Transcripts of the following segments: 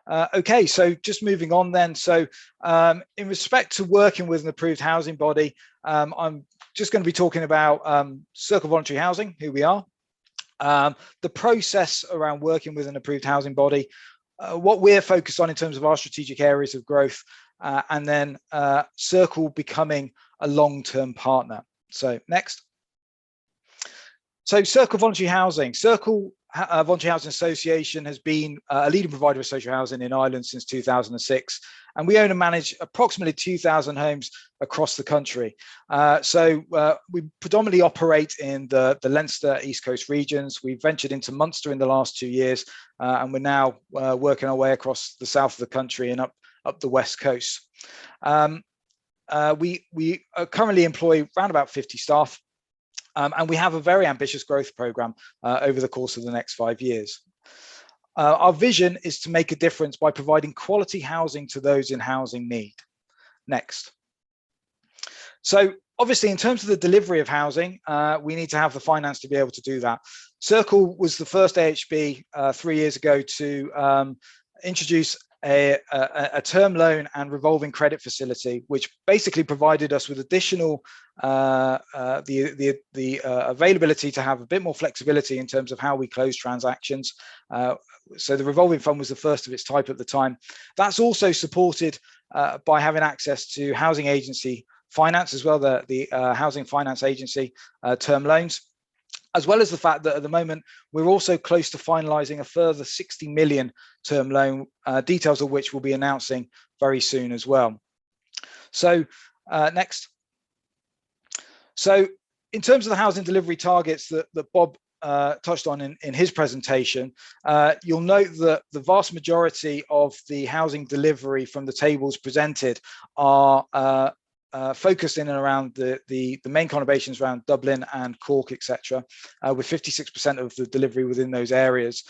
Okay, so just moving on then. So in respect to working with an approved housing body, I'm just going to be talking about Circle Voluntary Housing, who we are, the process around working with an approved housing body, what we're focused on in terms of our strategic areas of growth, and then Circle becoming a long-term partner. So next. So Circle Voluntary Housing. Circle Voluntary Housing Association has been a leading provider of social housing in Ireland since 2006, and we own and manage approximately 2,000 homes across the country. We predominantly operate in the Leinster East Coast regions. We've ventured into Munster in the last 2 years, and we're now working our way across the south of the country and up the west coast. We currently employ around about 50 staff. And we have a very ambitious growth program over the course of the next 5 years. Our vision is to make a difference by providing quality housing to those in housing need. Next. So obviously, in terms of the delivery of housing, we need to have the finance to be able to do that. Circle was the first AHB 3 years ago to introduce a term loan and revolving credit facility, which basically provided us with additional the availability to have a bit more flexibility in terms of how we close transactions. So the revolving fund was the first of its type at the time. That's also supported by having access to housing agency finance as well, the housing finance agency term loans, as well as the fact that at the moment, we're also close to finalising a further 60 million term loan, details of which we'll be announcing very soon as well. So next. So in terms of the housing delivery targets that Bob touched on in his presentation, you'll note that the vast majority of the housing delivery from the tables presented are focused in and around the main conurbations around Dublin and Cork, etc., with 56% of the delivery within those areas,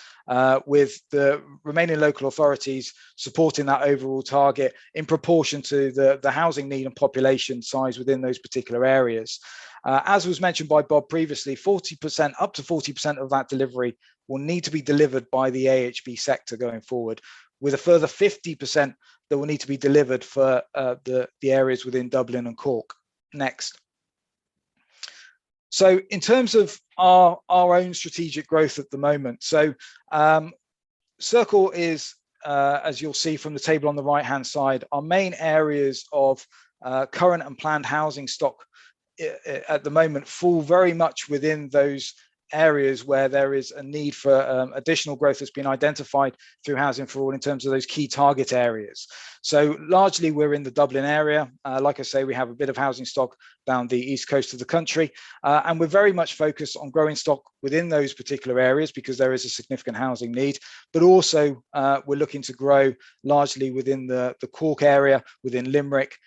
with the remaining local authorities supporting that overall target in proportion to the housing need and population size within those particular areas. As was mentioned by Bob previously, 40%, up to 40% of that delivery will need to be delivered by the AHB sector going forward, with a further 50% that will need to be delivered for the areas within Dublin and Cork. Next. So in terms of our own strategic growth at the moment, so Circle is, as you'll see from the table on the right-hand side, our main areas of current and planned housing stock at the moment fall very much within those areas where there is a need for additional growth that's been identified through Housing for All in terms of those key target areas. So largely we're in the Dublin area. Like I say, we have a bit of housing stock down the east coast of the country, and we're very much focused on growing stock within those particular areas because there is a significant housing need, but also we're looking to grow largely within the Cork area, within Limerick,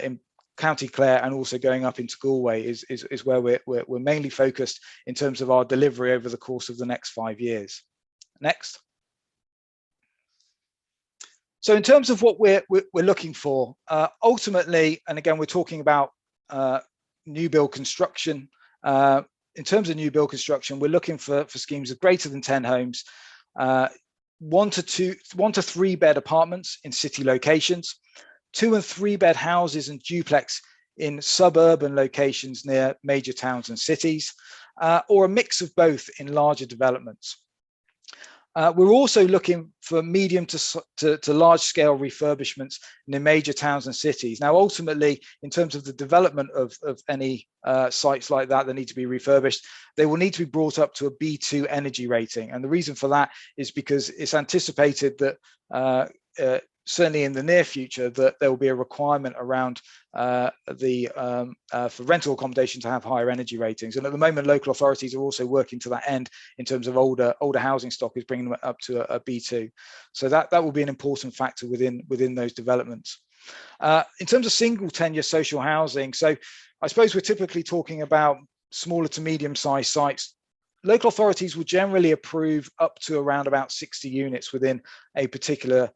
in County Clare, and also going up into Galway is where we're mainly focused in terms of our delivery over the course of the next 5 years. Next. So in terms of what we're looking for, ultimately, and again, we're talking about new build construction. In terms of new build construction, we're looking for schemes of greater than 10 homes, 1 to 3 bed apartments in city locations, 2 and 3 bed houses and duplex in suburban locations near major towns and cities, or a mix of both in larger developments. We're also looking for medium to large scale refurbishments in major towns and cities. Now, ultimately, in terms of the development of any sites like that need to be refurbished, they will need to be brought up to a B2 energy rating. And the reason for that is because it's anticipated that certainly in the near future, that there will be a requirement around for rental accommodation to have higher energy ratings. And at the moment, local authorities are also working to that end in terms of older housing stock is bringing them up to a B2. So that will be an important factor within those developments. In terms of single tenure social housing, so I suppose we're typically talking about smaller to medium-sized sites. Local authorities will generally approve up to around about 60 units within a particular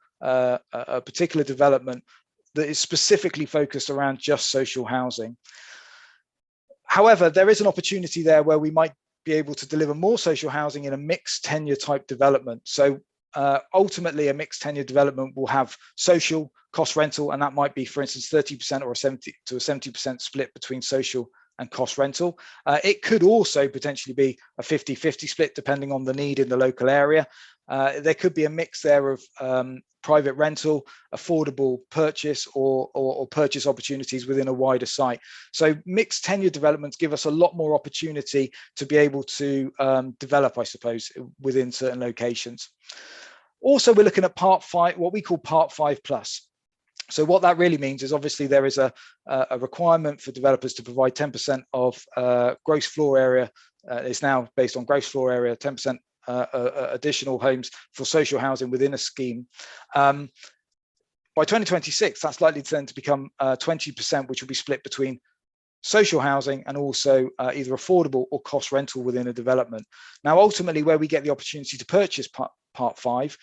development that is specifically focused around just social housing. However, there is an opportunity there where we might be able to deliver more social housing in a mixed tenure type development. So ultimately a mixed tenure development will have social, cost rental, and that might be, for instance, 30% or a 70% split between social and cost rental. It could also potentially be a 50-50 split depending on the need in the local area. There could be a mix there of private rental, affordable purchase, or purchase opportunities within a wider site. So mixed tenure developments give us a lot more opportunity to be able to develop, I suppose, within certain locations. Also, we're looking at Part 5, what we call Part 5 Plus. So what that really means is obviously there is a requirement for developers to provide 10% of gross floor area. It's now based on gross floor area, 10% additional homes for social housing within a scheme. By 2026, that's likely then to become 20%, which will be split between social housing and also either affordable or cost rental within a development. Now, ultimately, where we get the opportunity to purchase Part 5,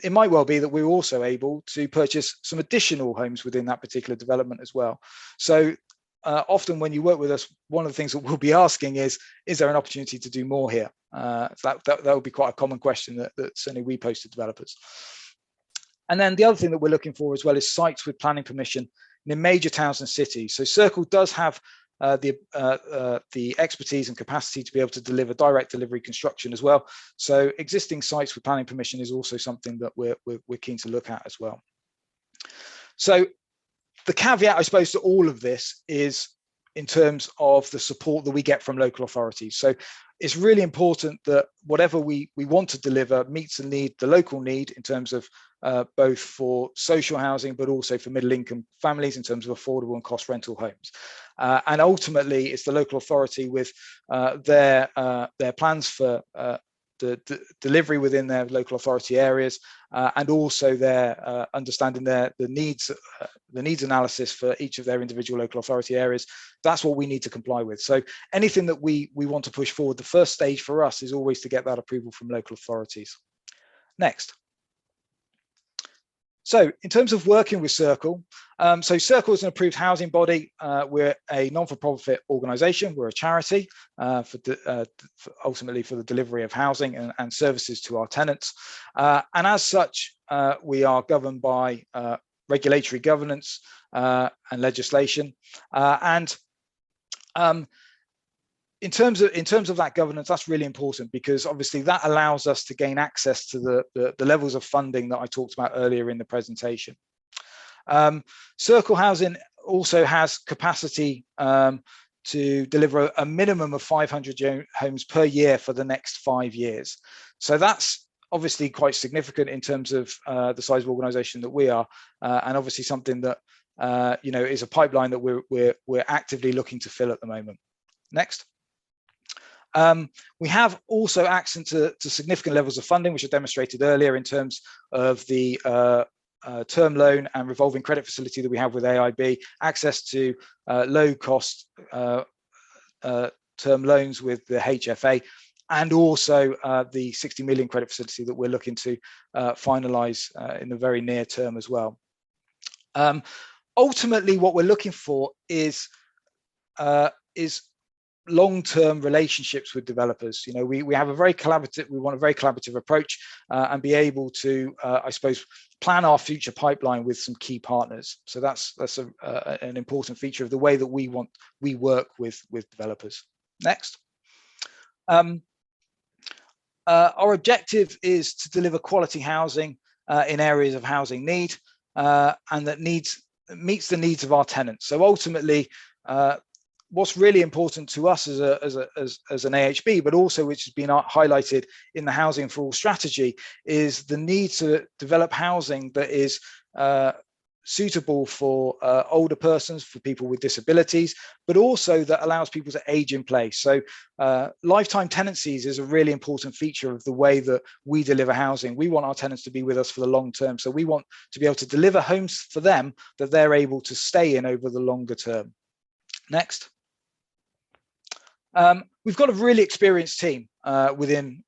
it might well be that we're also able to purchase some additional homes within that particular development as well. So often when you work with us, one of the things that we'll be asking is there an opportunity to do more here? That would be quite a common question that certainly we pose to developers. And then the other thing that we're looking for as well is sites with planning permission in major towns and cities. So Circle does have the expertise and capacity to be able to deliver direct delivery construction as well. So existing sites with planning permission is also something that we're keen to look at as well. So the caveat, I suppose, to all of this is in terms of the support that we get from local authorities. So it's really important that whatever we want to deliver meets the local need in terms of both for social housing, but also for middle income families in terms of affordable and cost rental homes. And ultimately, it's the local authority with their plans for the delivery within their local authority areas, and also their understanding the needs analysis for each of their individual local authority areas. That's what we need to comply with. So anything that we want to push forward, the first stage for us is always to get that approval from local authorities. Next. So in terms of working with Circle, so Circle is an approved housing body. We're a non-for-profit organisation. We're a charity ultimately for the delivery of housing and services to our tenants. And as such, we are governed by regulatory governance and legislation. In terms of that governance, that's really important because obviously that allows us to gain access to the levels of funding that I talked about earlier in the presentation. Circle Housing also has capacity to deliver a minimum of 500 homes per year for the next 5 years. So that's obviously quite significant in terms of the size of organisation that we are, and obviously something that is a pipeline that we're actively looking to fill at the moment. Next. We have also access to significant levels of funding, which are demonstrated earlier in terms of the term loan and revolving credit facility that we have with AIB, access to low-cost term loans with the HFA, and also the 60 million credit facility that we're looking to finalise in the very near term as well. Ultimately, what we're looking for is long-term relationships with developers. We have a very collaborative, we want a very collaborative approach and be able to, I suppose, plan our future pipeline with some key partners. So that's an important feature of the way that we work with developers. Next. Our objective is to deliver quality housing in areas of housing need and that meets the needs of our tenants. So ultimately, what's really important to us as an AHB, but also which has been highlighted in the Housing for All strategy, is the need to develop housing that is suitable for older persons, for people with disabilities, but also that allows people to age in place. So lifetime tenancies is a really important feature of the way that we deliver housing. We want our tenants to be with us for the long term. So we want to be able to deliver homes for them that they're able to stay in over the longer term. Next. We've got a really experienced team within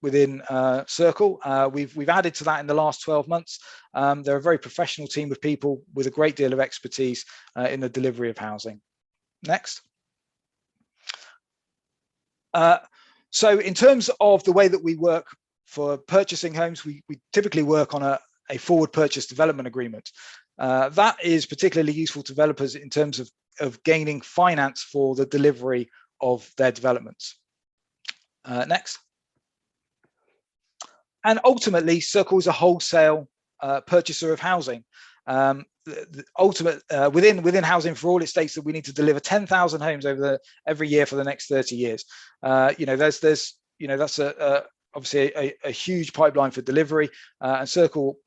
Circle. We've added to that in the last 12 months. They're a very professional team of people with a great deal of expertise in the delivery of housing. Next. So in terms of the way that we work for purchasing homes, we typically work on a forward purchase development agreement. That is particularly useful to developers in terms of gaining finance for the delivery of their developments. Next. And ultimately, Circle is a wholesale purchaser of housing. The ultimate within Housing for All, it states that we need to deliver 10,000 homes every year for the next 30 years. There's that's obviously a huge pipeline for delivery, and Circle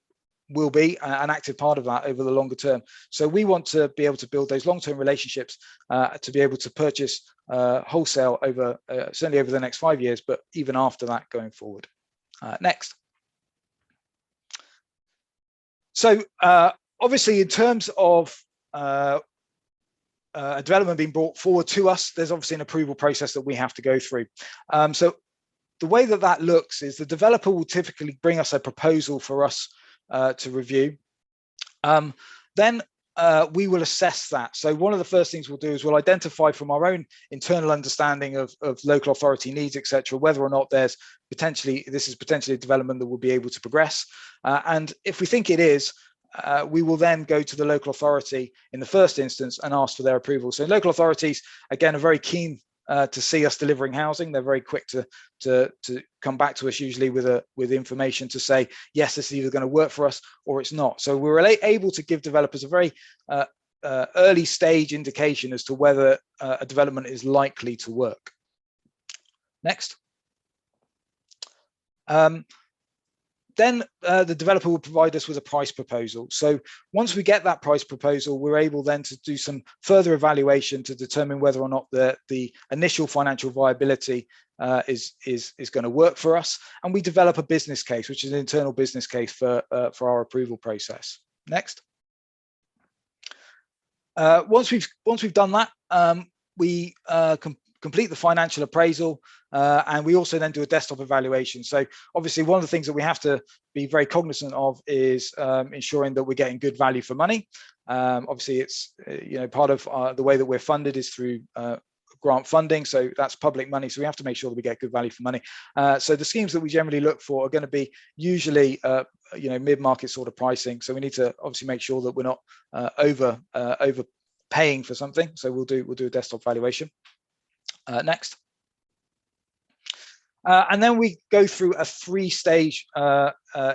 will be an active part of that over the longer term. So we want to be able to build those long-term relationships to be able to purchase wholesale over certainly over the next 5 years, but even after that going forward. Next. So obviously, in terms of a development being brought forward to us, there's obviously an approval process that we have to go through. So the way that looks is the developer will typically bring us a proposal for us to review. Then we will assess that. So one of the first things we'll do is we'll identify from our own internal understanding of local authority needs, etc., whether or not this is potentially a development that will be able to progress. And if we think it is, we will then go to the local authority in the first instance and ask for their approval. So local authorities, again, are very keen to see us delivering housing. They're very quick to come back to us, usually with information to say, yes, this is either going to work for us or it's not. So we're able to give developers a very early stage indication as to whether a development is likely to work. Next. Then the developer will provide us with a price proposal. So once we get that price proposal, we're able then to do some further evaluation to determine whether or not the initial financial viability is going to work for us. And we develop a business case, which is an internal business case for our approval process. Next. Once we've done that, we complete the financial appraisal, and we also then do a desktop evaluation. So obviously one of the things that we have to be very cognizant of is ensuring that we're getting good value for money. Obviously it's part of the way that we're funded is through grant funding, so that's public money, so we have to make sure that we get good value for money. So the schemes that we generally look for are going to be usually mid-market sort of pricing, so we need to obviously make sure that we're not overpaying for something. So we'll do a desktop valuation. Next. And then we go through a 3-stage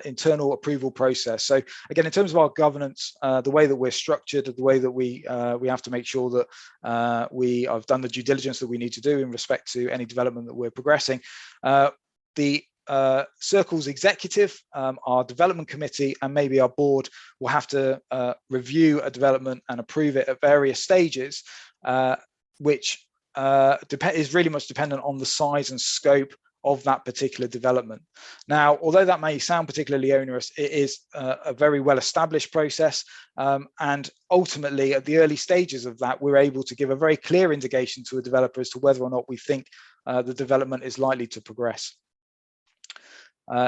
internal approval process. So again, in terms of our governance, the way that we're structured, the way that we have to make sure that we have done the due diligence that we need to do in respect to any development that we're progressing. The Circle's executive, our development committee, and maybe our board will have to review a development and approve it at various stages, which is really much dependent on the size and scope of that particular development. Now, although that may sound particularly onerous, it is a very well-established process, and ultimately at the early stages of that, we're able to give a very clear indication to a developer as to whether or not we think the development is likely to progress.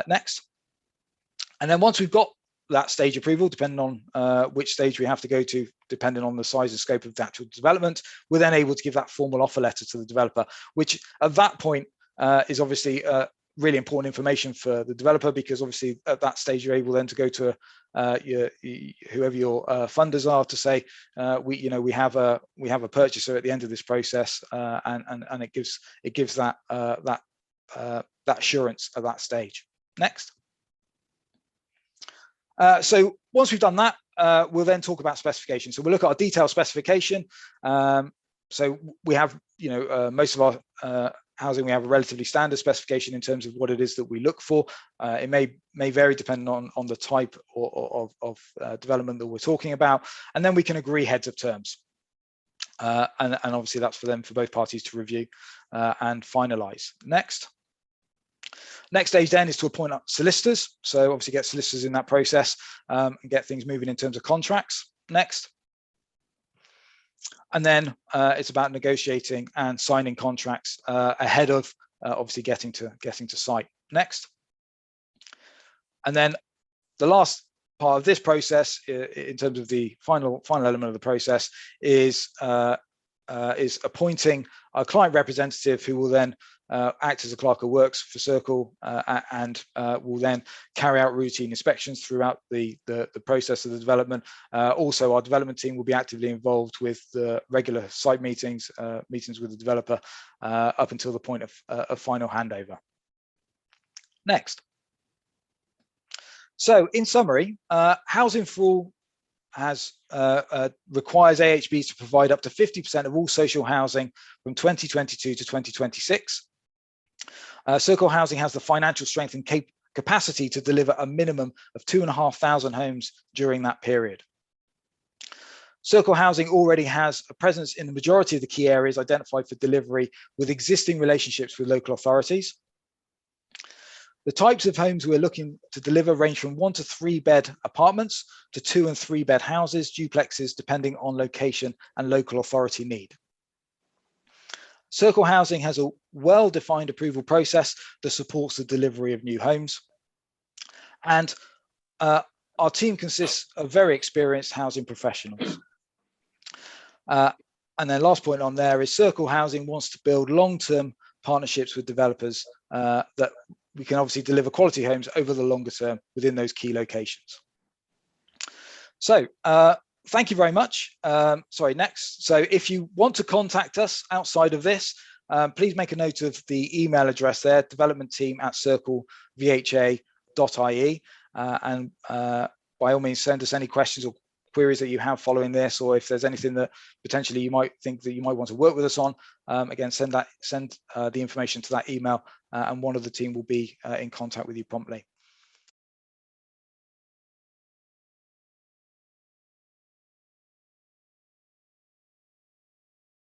Next. And then once we've got that stage approval, depending on which stage we have to go to, depending on the size and scope of the actual development, we're then able to give that formal offer letter to the developer, which at that point is obviously really important information for the developer, because obviously at that stage you're able then to go to whoever your funders are to say we have a purchaser at the end of this process, and it gives that assurance at that stage. Next. So once we've done that, we'll then talk about specification. So we'll look at our detailed specification. So we have, most of our housing, we have a relatively standard specification in terms of what it is that we look for. It may vary depending on the type of development that we're talking about. And then we can agree heads of terms. And obviously that's for both parties to review and finalize. Next. Next stage then is to appoint solicitors. So obviously get solicitors in that process and get things moving in terms of contracts. Next. And then it's about negotiating and signing contracts ahead of obviously getting to site. Next. And then the last part of this process, in terms of the final element of the process, is appointing a client representative who will then act as a clerk of works for Circle and will then carry out routine inspections throughout the process of the development. Also, our development team will be actively involved with the regular site meetings, meetings with the developer up until the point of final handover. Next. So in summary, Housing for All requires AHBs to provide up to 50% of all social housing from 2022 to 2026. Circle Housing has the financial strength and capacity to deliver a minimum of 2,500 homes during that period. Circle Housing already has a presence in the majority of the key areas identified for delivery with existing relationships with local authorities. The types of homes we're looking to deliver range from 1 to 3 bed apartments to 2 and 3 bed houses, duplexes, depending on location and local authority need. Circle Housing has a well-defined approval process that supports the delivery of new homes. And our team consists of very experienced housing professionals. And then last point on there is Circle Housing wants to build long-term partnerships with developers that we can obviously deliver quality homes over the longer term within those key locations. So thank you very much. Sorry, next. So if you want to contact us outside of this, please make a note of the email address there, developmentteam@circlevha.ie. And by all means, send us any questions or queries that you have following this, or if there's anything that potentially you might think that you might want to work with us on, again, send the information to that email, and one of the team will be in contact with you promptly.